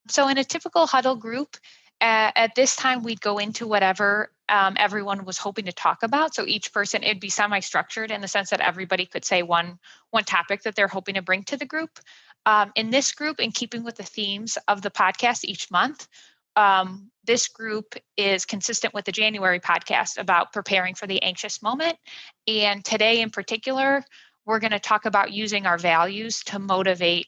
So in a typical huddle group, at this time, we'd go into whatever everyone was hoping to talk about. So each person, it'd be semi-structured in the sense that everybody could say one topic that they're hoping to bring to the group. In this group, in keeping with the themes of the podcast each month, this group is consistent with the January podcast about preparing for the anxious moment. And today in particular, we're going to talk about using our values to motivate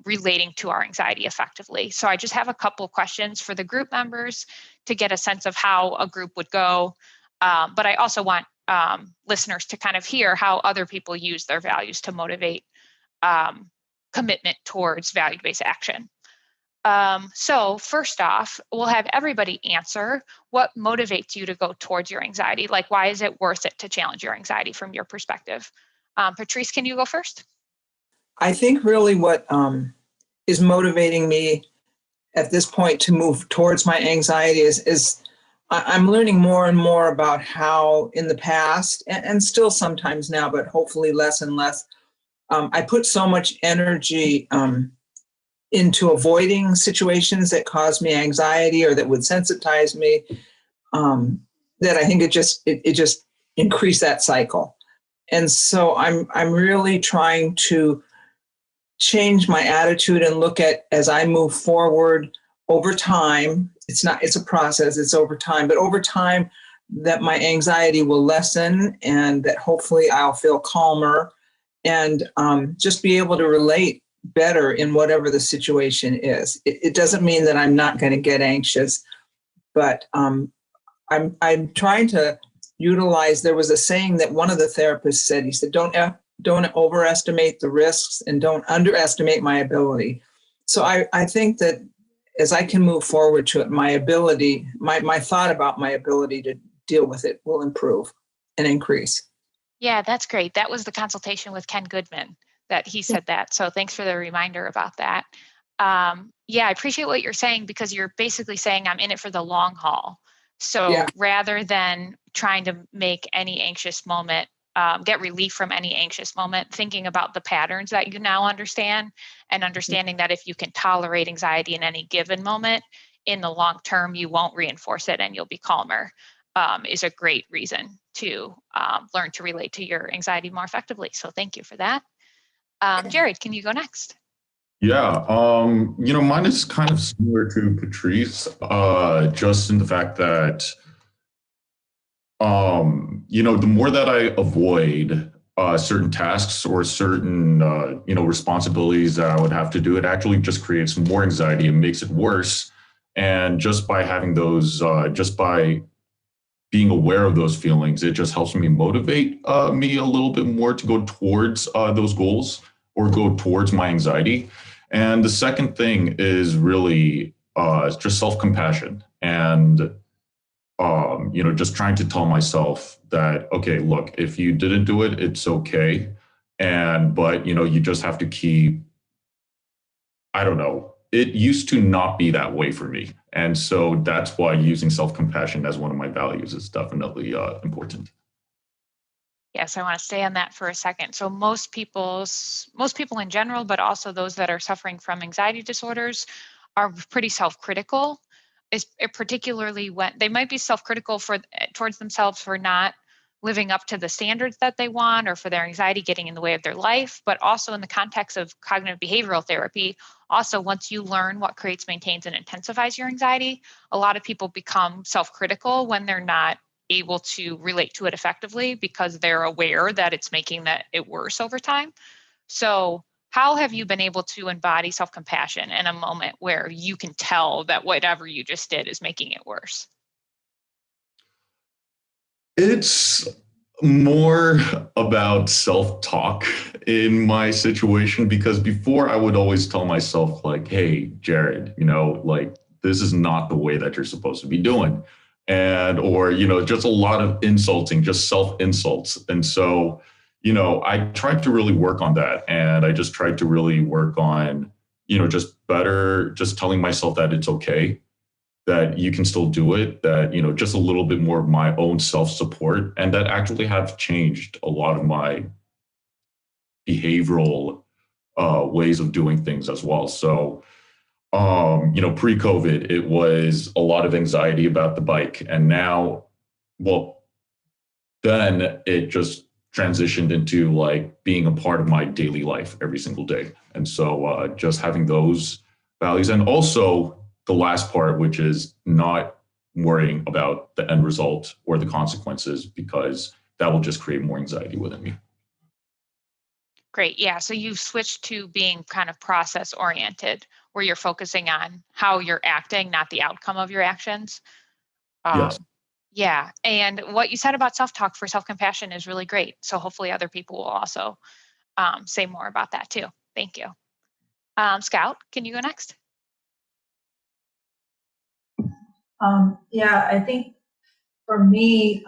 relating to our anxiety effectively. So I just have a couple questions for the group members to get a sense of how a group would go. But I also want listeners to kind of hear how other people use their values to motivate commitment towards value-based action. So first off, we'll have everybody answer what motivates you to go towards your anxiety. Like, why is it worth it to challenge your anxiety from your perspective? Patrice, can you go first? I think really what is motivating me at this point to move towards my anxiety is I'm learning more and more about how in the past, and still sometimes now, but hopefully less and less, I put so much energy into avoiding situations that cause me anxiety or that would sensitize me, that I think it just increased that cycle. And so I'm really trying to change my attitude and look at, as I move forward over time, it's a process, it's over time, but over time that my anxiety will lessen and that hopefully I'll feel calmer and just be able to relate better in whatever the situation is. It doesn't mean that I'm not going to get anxious, but I'm trying to utilize, there was a saying that one of the therapists said, he said, don't overestimate the risks and don't underestimate my ability. So I think that as I can move forward to it, my ability, my thought about my ability to deal with it will improve and increase. Yeah, that's great. That was the consultation with Ken Goodman that he said that. So thanks for the reminder about that. Yeah, I appreciate what you're saying because you're basically saying I'm in it for the long haul. So rather than trying to make any anxious moment, get relief from any anxious moment, thinking about the patterns that you now understand and understanding that if you can tolerate anxiety in any given moment, in the long term, you won't reinforce it and you'll be calmer, is a great reason to learn to relate to your anxiety more effectively. So thank you for that. Jared, can you go next? Yeah, mine is kind of similar to Patrice, just in the fact that the more that I avoid certain tasks or certain, responsibilities that I would have to do, it actually just creates more anxiety and makes it worse. And just by having those, just by being aware of those feelings, it just helps me motivate me a little bit more to go towards those goals or go towards my anxiety. And the second thing is really just self-compassion and just trying to tell myself that, okay, look, if you didn't do it, it's okay. But you just have to keep, I don't know, it used to not be that way for me. And so that's why using self-compassion as one of my values is definitely important. Yes, I want to stay on that for a second. So most people in general, but also those that are suffering from anxiety disorders are pretty self-critical. Particularly when they might be self-critical towards themselves for not living up to the standards that they want or for their anxiety getting in the way of their life, but also in the context of cognitive behavioral therapy. Also, once you learn what creates, maintains, and intensifies your anxiety, a lot of people become self-critical when they're not able to relate to it effectively because they're aware that it's making it worse over time. So how have you been able to embody self-compassion in a moment where you can tell that whatever you just did is making it worse? It's more about self-talk in my situation because before I would always tell myself like, hey, Jared, this is not the way that you're supposed to be doing. Or just a lot of insulting, just self-insults. And so I tried to really work on that. And I just tried to really work on, just telling myself that it's okay, that you can still do it, that, just a little bit more of my own self-support. And that actually have changed a lot of my behavioral ways of doing things as well. So, pre-COVID, it was a lot of anxiety about the bike. And now, well, then it just transitioned into like being a part of my daily life every single day. And so just having those values, and also the last part, which is not worrying about the end result or the consequences, because that will just create more anxiety within me. Great. Yeah. So you've switched to being kind of process oriented, where you're focusing on how you're acting, not the outcome of your actions. Yes. Yeah. And what you said about self-talk for self-compassion is really great. So hopefully other people will also say more about that too. Thank you. Scout, can you go next? Yeah, I think for me,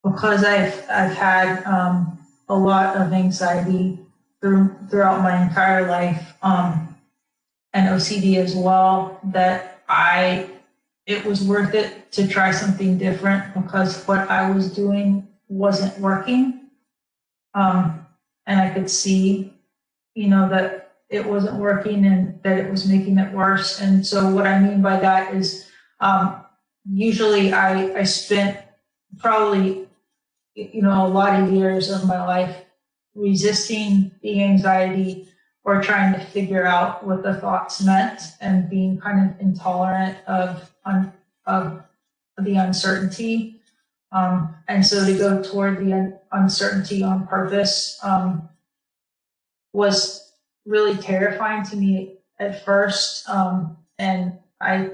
because I've had a lot of anxiety throughout my entire life, and OCD as well, that it was worth it to try something different because what I was doing wasn't working. And I could see, that it wasn't working and that it was making it worse. And so what I mean by that is, usually I spent probably, a lot of years of my life resisting the anxiety or trying to figure out what the thoughts meant and being kind of intolerant of the uncertainty. And so to go toward the uncertainty on purpose was really terrifying to me at first. And I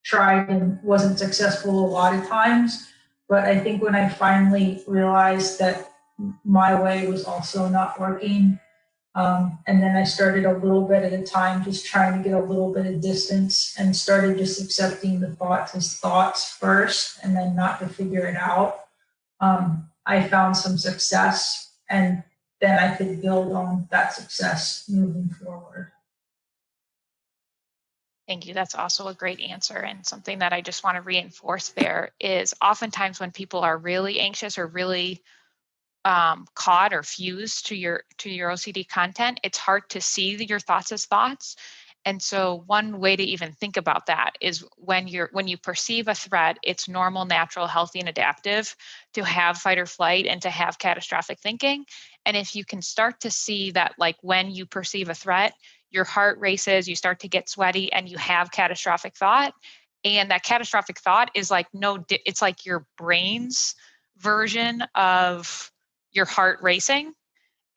tried and wasn't successful a lot of times. But I think when I finally realized that my way was also not working, and then I started a little bit at a time, just trying to get a little bit of distance and started just accepting the thoughts as thoughts first and then not to figure it out. I found some success and then I could build on that success moving forward. Thank you. That's also a great answer. And something that I just want to reinforce there is oftentimes when people are really anxious or really caught or fused to your OCD content, it's hard to see your thoughts as thoughts. And so one way to even think about that is when you perceive a threat, it's normal, natural, healthy, and adaptive to have fight or flight and to have catastrophic thinking. And if you can start to see that, like when you perceive a threat, your heart races, you start to get sweaty, and you have catastrophic thought. And that catastrophic thought is like it's like your brain's version of your heart racing,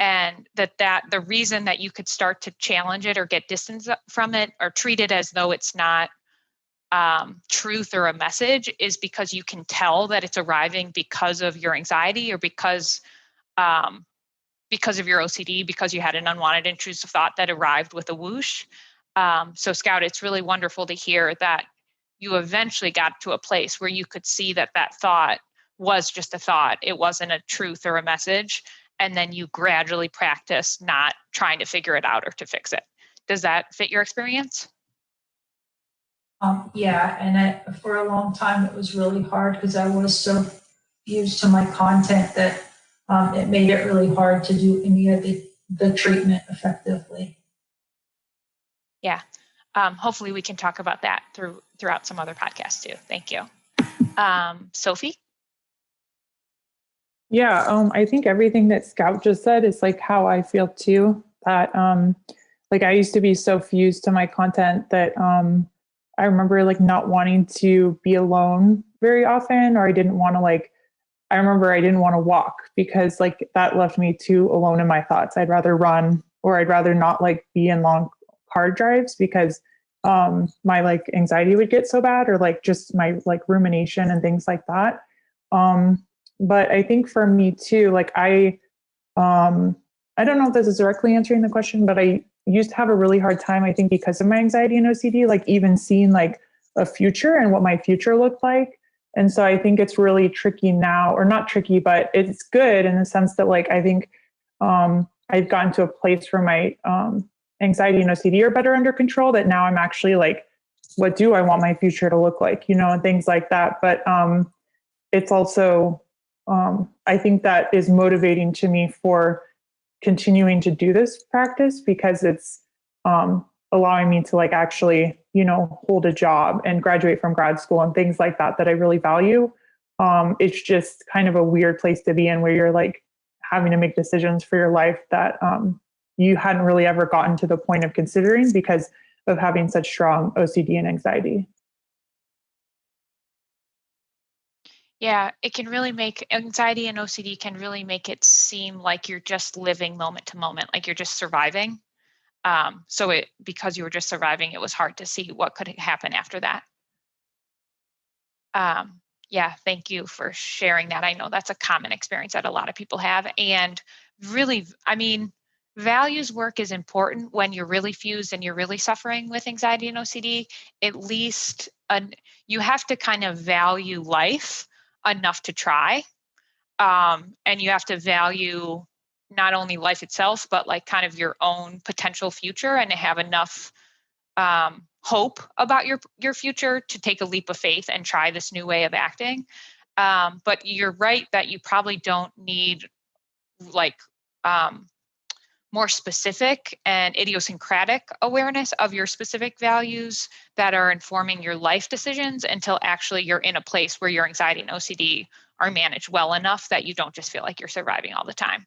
and that the reason that you could start to challenge it or get distance from it or treat it as though it's not truth or a message is because you can tell that it's arriving because of your anxiety or because of your OCD, because you had an unwanted intrusive thought that arrived with a whoosh. So Scout, it's really wonderful to hear that you eventually got to a place where you could see that thought was just a thought. It wasn't a truth or a message. And then you gradually practice not trying to figure it out or to fix it. Does that fit your experience? Yeah, and for a long time it was really hard because I was so used to my content that it made it really hard to do any of the treatment effectively. Yeah. Hopefully we can talk about that throughout some other podcasts too. Thank you. Sophie? Yeah, I think everything that Scout just said is like how I feel too. That like I used to be so fused to my content that I remember like not wanting to be alone very often, or I didn't want to I remember I didn't want to walk because like that left me too alone in my thoughts. I'd rather run, or I'd rather not like be in long car drives because my like anxiety would get so bad, or like just my like rumination and things like that. But I think for me too, like I don't know if this is directly answering the question, but I used to have a really hard time, I think, because of my anxiety and OCD, like even seeing like a future and what my future looked like. And so I think it's really tricky now, or not tricky, but it's good in the sense that like I think I've gotten to a place where my anxiety and OCD are better under control, that now I'm actually like, what do I want my future to look like, and things like that. But it's also, I think that is motivating to me for continuing to do this practice, because it's allowing me to like actually, hold a job and graduate from grad school and things like that I really value. It's just kind of a weird place to be in where you're like having to make decisions for your life that you hadn't really ever gotten to the point of considering because of having such strong OCD and anxiety. Yeah, it can really make anxiety and OCD can really make it seem like you're just living moment to moment, like you're just surviving. Because you were just surviving, it was hard to see what could happen after that. Yeah, thank you for sharing that. I know that's a common experience that a lot of people have. And really, I mean, values work is important when you're really fused and you're really suffering with anxiety and OCD. At least you have to kind of value life enough to try. And you have to value not only life itself, but like kind of your own potential future and to have enough hope about your future to take a leap of faith and try this new way of acting. But you're right that you probably don't need like more specific and idiosyncratic awareness of your specific values that are informing your life decisions until actually you're in a place where your anxiety and OCD are managed well enough that you don't just feel like you're surviving all the time.